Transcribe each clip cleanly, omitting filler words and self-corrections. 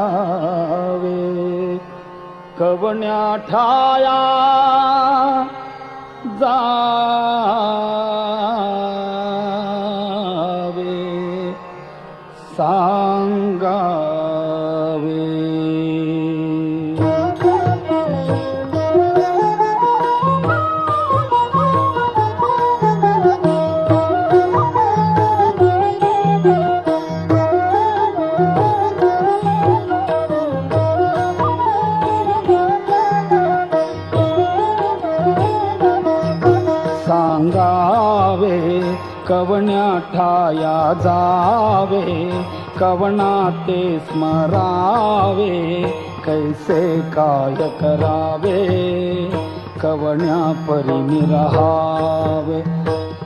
सांगावे कवण्या ठाया जावे सांगावे सांगावे कवण्या ठाया जावे कवना ते स्मरावे कैसे काय करावे कवण्या परी रहावे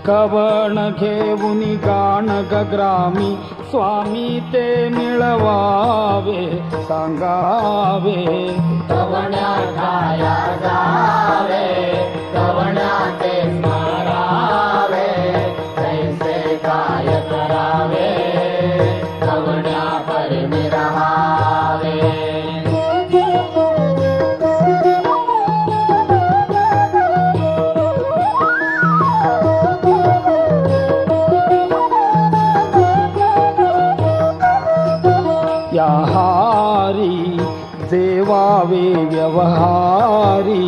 कवण घेऊन गाण गग्रामी स्वामी ते मिळवावे सांगावे कवण्या ठाया जावे कवण्या ते स्मरावे कैसे काय करावे कवण्या परी रहावे या हारी जेवावे व्यवहारी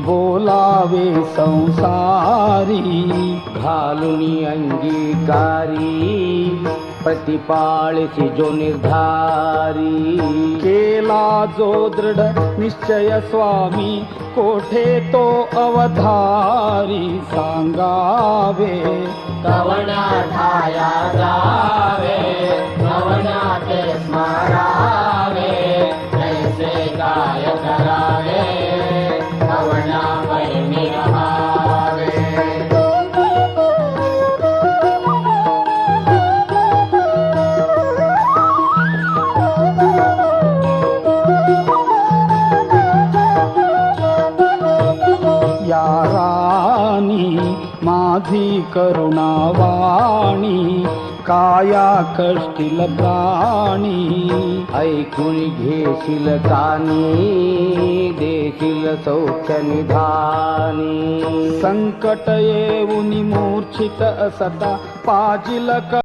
बोलावे संसारी घालून अंगीकारी प्रतिपाळसी जो निर्धारी केला जो दृढ निश्चय स्वामी कोठे तो अवधारी सांगावे कवण्या ठाया जावे कवण्या ते स्मरावे कैसे काय करावे कवण्या परी रहावे या राणी माझी करुणावाणी काया कष्टील प्राणी ऐकून घेशील कानी देशील सौख्य निधानी संकट येऊन मूर्छित असता पाजिल